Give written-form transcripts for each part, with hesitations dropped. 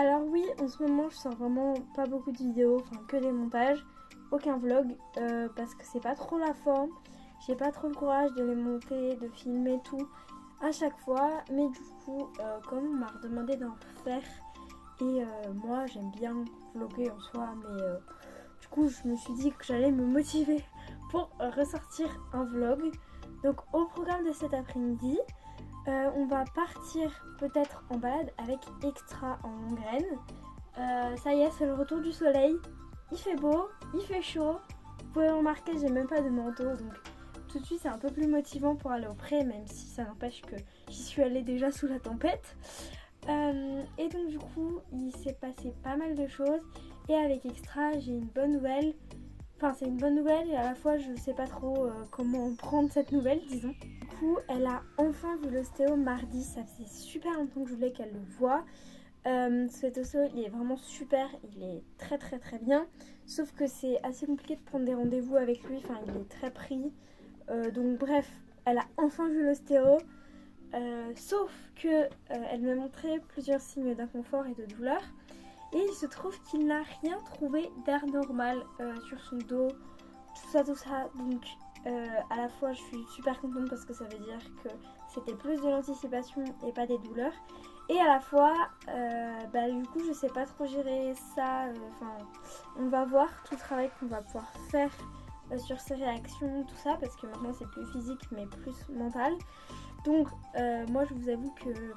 Alors oui, en ce moment je sors vraiment pas beaucoup de vidéos, enfin que des montages, aucun vlog, parce que c'est pas trop la forme, j'ai pas trop le courage de les monter, de filmer tout à chaque fois, mais du coup comme on m'a redemandé d'en faire, et moi j'aime bien vlogger en soi, mais du coup je me suis dit que j'allais me motiver pour ressortir un vlog. Donc au programme de cet après-midi, on va partir peut-être en balade avec Extra en Longrenne. Ça y est, c'est le retour du soleil. Il fait beau, il fait chaud. Vous pouvez remarquer, j'ai même pas de manteau, donc tout de suite c'est un peu plus motivant pour aller au pré, même si ça n'empêche que j'y suis allée déjà sous la tempête. Et donc du coup, il s'est passé pas mal de choses. Et avec Extra, j'ai une bonne nouvelle. Enfin, c'est une bonne nouvelle et à la fois je sais pas trop comment prendre cette nouvelle, disons. Du coup, elle a enfin vu l'ostéo mardi. Ça faisait super longtemps que je voulais qu'elle le voie. Cet ostéo, il est vraiment super, il est très très très bien. Sauf que c'est assez compliqué de prendre des rendez-vous avec lui. Enfin, il est très pris. Donc bref, elle a enfin vu l'ostéo. Sauf que elle m'a montré plusieurs signes d'inconfort et de douleur. Et il se trouve qu'il n'a rien trouvé d'air normal sur son dos, tout ça. Donc à la fois je suis super contente parce que ça veut dire que c'était plus de l'anticipation et pas des douleurs. Et à la fois, du coup je sais pas trop gérer ça. On va voir tout le travail qu'on va pouvoir faire sur ses réactions, tout ça, parce que maintenant c'est plus physique mais plus mental. Donc moi je vous avoue que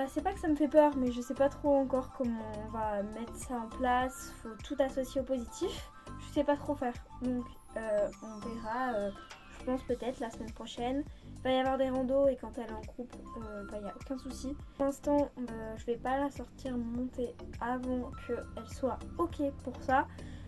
c'est pas que ça me fait peur, mais je sais pas trop encore comment on va mettre ça en place. Faut tout associer au positif. Je sais pas trop faire. Donc on verra, je pense peut-être la semaine prochaine. Il va y avoir des randos et quand elle est en groupe, il n'y a aucun souci. Pour l'instant, je vais pas la sortir monter avant qu'elle soit ok pour ça.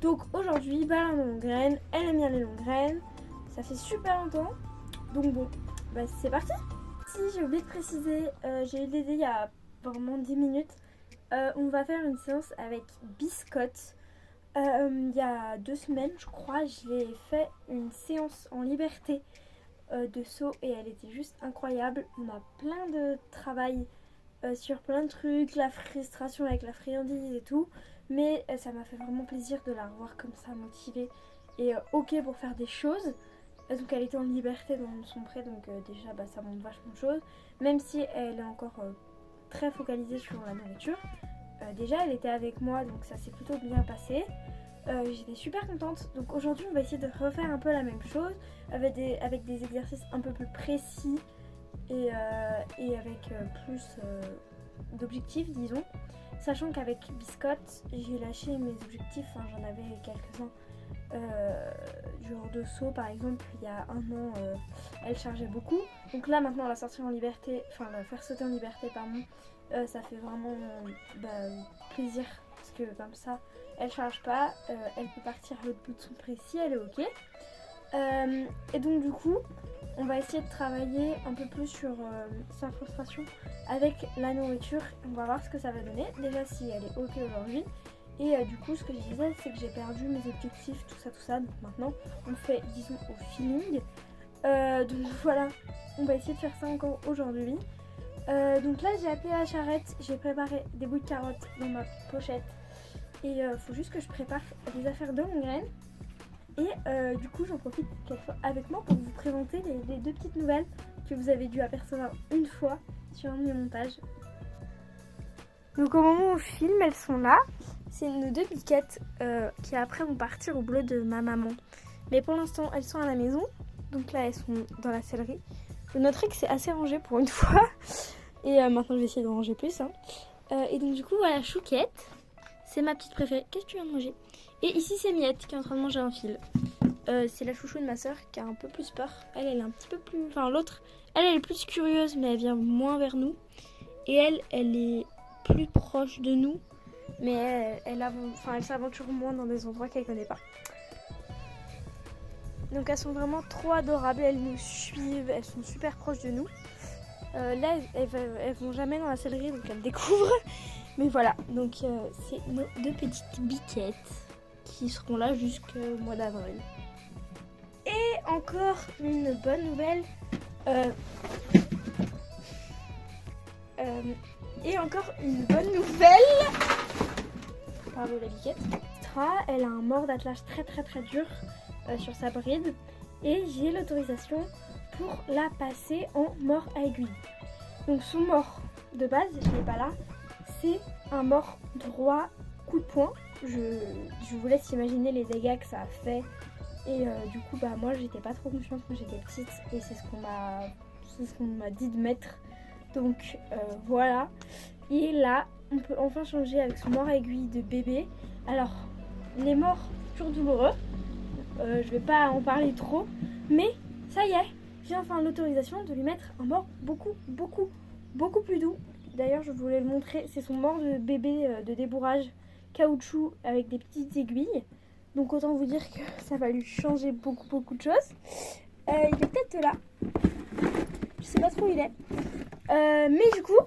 Donc aujourd'hui, balade en longue graine. Elle aime bien les longues graines. Ça fait super longtemps. Donc bon, c'est parti. Si j'ai oublié de préciser, j'ai eu l'idée il y a vraiment 10 minutes. On va faire une séance avec Biscotte. Il y a 2 semaines, je crois, j'ai fait une séance en liberté de saut et elle était juste incroyable. On a plein de travail sur plein de trucs, la frustration avec la friandise et tout. Mais ça m'a fait vraiment plaisir de la revoir comme ça, motivée et ok pour faire des choses. Donc elle était en liberté dans son pré, donc déjà ça montre vachement de choses. Même si elle est encore très focalisée sur la nourriture. Déjà elle était avec moi, donc ça s'est plutôt bien passé. J'étais super contente. Donc aujourd'hui on va essayer de refaire un peu la même chose avec des exercices un peu plus précis et avec plus d'objectifs, disons. Sachant qu'avec Biscotte j'ai lâché mes objectifs, j'en avais quelques-uns. Genre de saut par exemple, il y a un an elle chargeait beaucoup, donc là maintenant la sortir en liberté, la faire sauter en liberté pardon, ça fait vraiment plaisir parce que comme ça elle charge pas, elle peut partir à l'autre bout de son pré si elle est ok. Et donc du coup on va essayer de travailler un peu plus sur sa frustration avec la nourriture. On va voir ce que ça va donner, déjà si elle est ok aujourd'hui. Et du coup ce que je disais c'est que j'ai perdu mes objectifs, tout ça. Donc maintenant on fait disons au feeling. Donc voilà, on va essayer de faire ça encore aujourd'hui. Donc là j'ai appelé la charrette, j'ai préparé des bouts de carottes dans ma pochette. Et faut juste que je prépare des affaires de Longrenne. Et du coup j'en profite qu'elle soit avec moi pour vous présenter les 2 petites nouvelles que vous avez dû apercevoir une fois sur un de mes montages. Donc au moment où je filme, elles sont là. C'est nos 2 biquettes qui après vont partir au boulot de ma maman. Mais pour l'instant elles sont à la maison. Donc là elles sont dans la sellerie. Vous noterez que c'est assez rangé pour une fois. Et maintenant je vais essayer de ranger plus. Et donc du coup voilà Chouquette. C'est ma petite préférée. Qu'est-ce que tu viens de manger? Et ici c'est Miette qui est en train de manger un fil. C'est la chouchou de ma soeur qui a un peu plus peur. Elle est un petit peu plus... l'autre, elle est plus curieuse mais elle vient moins vers nous. Et elle est plus proche de nous. Mais elle s'aventure moins dans des endroits qu'elle connaît pas. Donc elles sont vraiment trop adorables. Elles nous suivent, elles sont super proches de nous. Là elles vont jamais dans la sellerie donc elles découvrent. Mais voilà, donc c'est nos 2 petites biquettes qui seront là jusqu'au mois d'avril. Et encore une bonne nouvelle. Et encore une bonne nouvelle. Pardon la biquette. Elle a un mors d'attelage très dur sur sa bride. Et j'ai l'autorisation pour la passer en mors à aiguille. Donc son mors de base, je l'ai pas là, c'est un mors droit coup de poing. Je vous laisse imaginer les dégâts que ça a fait. Et du coup moi j'étais pas trop confiante quand j'étais petite et c'est ce qu'on m'a dit de mettre. Donc voilà. Et là on peut enfin changer avec son mors à aiguille de bébé. Alors les morts toujours douloureux. Je vais pas en parler trop, mais ça y est, j'ai enfin l'autorisation de lui mettre un mors beaucoup plus doux. D'ailleurs je voulais le montrer, c'est son mors de bébé de débourrage caoutchouc avec des petites aiguilles. Donc autant vous dire que ça va lui changer beaucoup de choses. Il est peut-être là, je sais pas trop où il est. Mais du coup,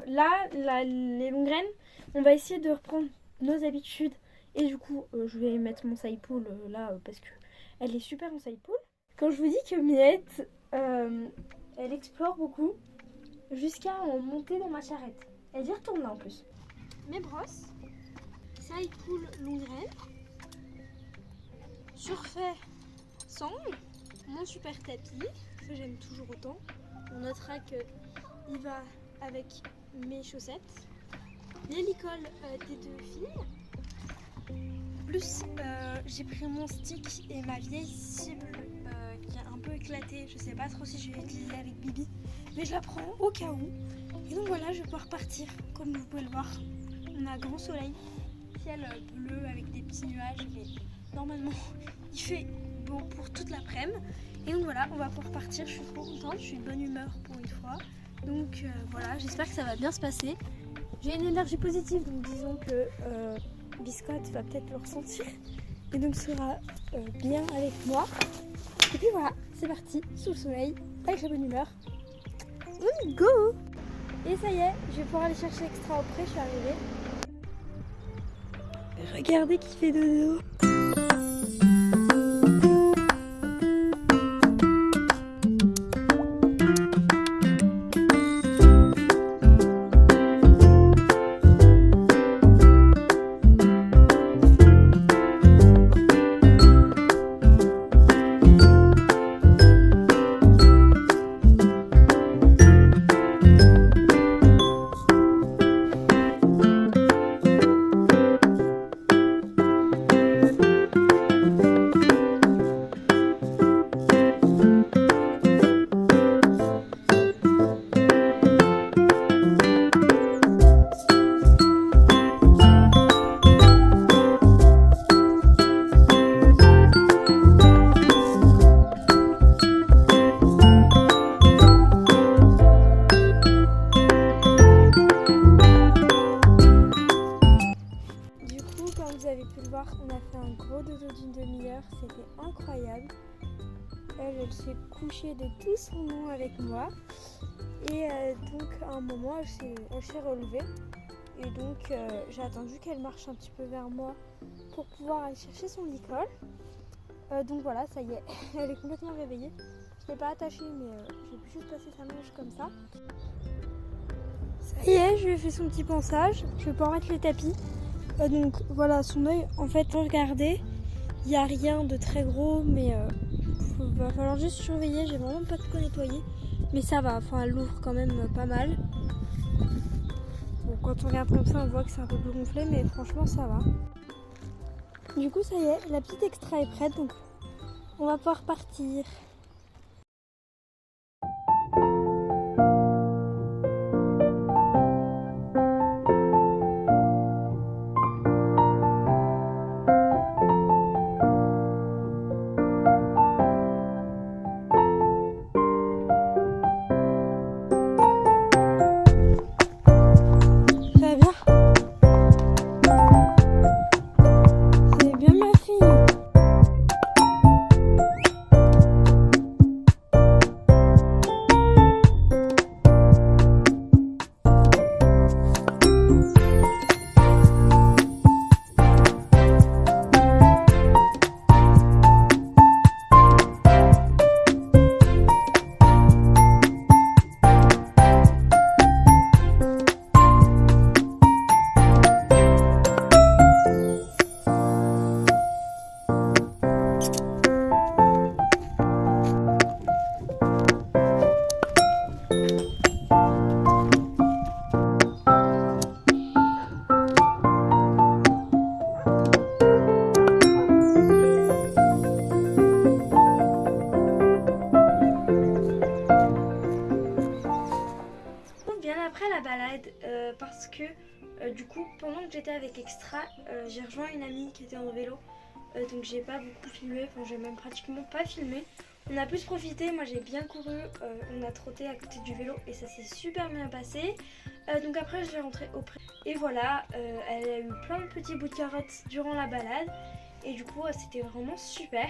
les longues graines, on va essayer de reprendre nos habitudes. Et du coup, je vais mettre mon saipool là parce que elle est super en saipool. Quand je vous dis que Miette, elle explore beaucoup jusqu'à en monter dans ma charrette. Elle y retourne là en plus. Mes brosses, saipool longue graine, surfait sangle, mon super tapis, que j'aime toujours autant. On notera qu'il va avec mes chaussettes, l'hélicole des deux filles. Plus j'ai pris mon stick et ma vieille cible qui est un peu éclatée. Je sais pas trop si je vais l'utiliser avec Bibi, mais je la prends au cas où. Et donc voilà, je vais pouvoir partir. Comme vous pouvez le voir, on a grand soleil, ciel bleu avec des petits nuages, mais normalement il fait beau pour toute l'après-midi. Et donc voilà, on va pouvoir partir. Je suis trop contente, je suis de bonne humeur pour une fois. Donc voilà, j'espère que ça va bien se passer. J'ai une énergie positive, donc disons que Biscotte va peut-être le ressentir et donc sera bien avec moi. Et puis voilà, c'est parti, sous le soleil, avec la bonne humeur. Go! Et ça y est, je vais pouvoir aller chercher Extra auprès, je suis arrivée. Regardez qui fait dodo. On a fait un gros dodo d'une demi-heure, c'était incroyable. Elle s'est couchée de tout son long avec moi. Et donc à un moment, elle s'est relevée. Et donc j'ai attendu qu'elle marche un petit peu vers moi pour pouvoir aller chercher son licol. Donc voilà, ça y est, elle est complètement réveillée. Je ne l'ai pas attachée, mais j'ai pu juste passer sa manche comme ça. Ça y est, je lui ai fait son petit pansage. Je vais pouvoir mettre le tapis. Donc voilà, son œil, en fait, regardez, il n'y a rien de très gros, mais il va falloir juste surveiller. J'ai vraiment pas de quoi nettoyer, mais ça va, enfin elle l'ouvre quand même pas mal. Bon, quand on regarde comme ça, on voit que c'est un peu plus gonflé, mais franchement ça va. Du coup ça y est, la petite Extra est prête, donc on va pouvoir partir. bien après la balade parce que du coup pendant que j'étais avec Extra, j'ai rejoint une amie qui était en vélo. Donc j'ai pas beaucoup filmé, enfin j'ai même pratiquement pas filmé. On a plus profité, moi j'ai bien couru, on a trotté à côté du vélo et ça s'est super bien passé. Donc après je l'ai rentrée auprès. Et voilà, elle a eu plein de petits bouts de carottes durant la balade. Et du coup c'était vraiment super.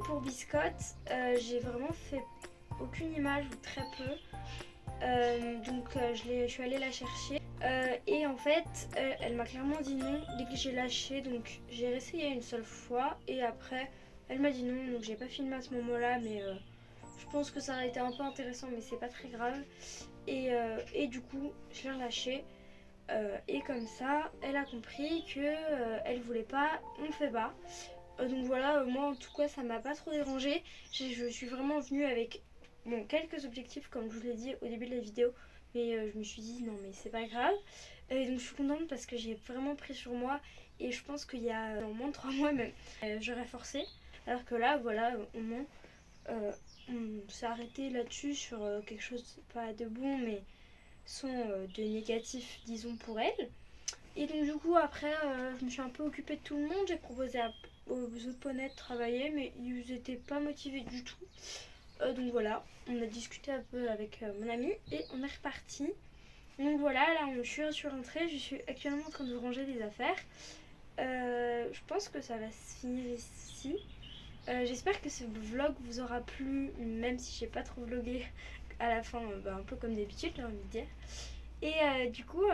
Pour Biscotte, j'ai vraiment fait aucune image ou très peu. Donc je suis allée la chercher. Et en fait, elle m'a clairement dit non dès que j'ai lâché. Donc j'ai réessayé une seule fois et après elle m'a dit non. Donc j'ai pas filmé à ce moment-là, mais je pense que ça aurait été un peu intéressant, mais c'est pas très grave. Et du coup, je l'ai relâché. Et comme ça, elle a compris que elle voulait pas, on fait pas. Donc voilà, moi en tout cas ça m'a pas trop dérangé. Je suis vraiment venue avec quelques objectifs comme je vous l'ai dit au début de la vidéo. Mais je me suis dit non mais c'est pas grave. Et donc je suis contente parce que j'ai vraiment pris sur moi. Et je pense qu'il y a dans moins de 3 mois même, j'aurais forcé. Alors que là voilà, au moins on s'est arrêté là-dessus sur quelque chose pas de bon mais sans de négatif disons pour elle. Et donc du coup après je me suis un peu occupée de tout le monde. J'ai proposé aux autres poneys de travailler mais ils n'étaient pas motivés du tout. Donc voilà, on a discuté un peu avec mon ami et on est reparti. Donc voilà, là je suis rentrée, je suis actuellement en train de ranger des affaires. Je pense que ça va se finir ici. J'espère que ce vlog vous aura plu, même si j'ai pas trop vlogué à la fin, un peu comme d'habitude j'ai envie de dire. Et du coup,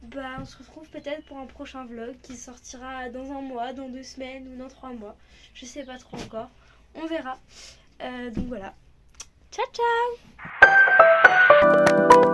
on se retrouve peut-être pour un prochain vlog qui sortira dans un mois, dans 2 semaines ou dans 3 mois. Je sais pas trop encore, on verra. Donc voilà. Ciao ciao!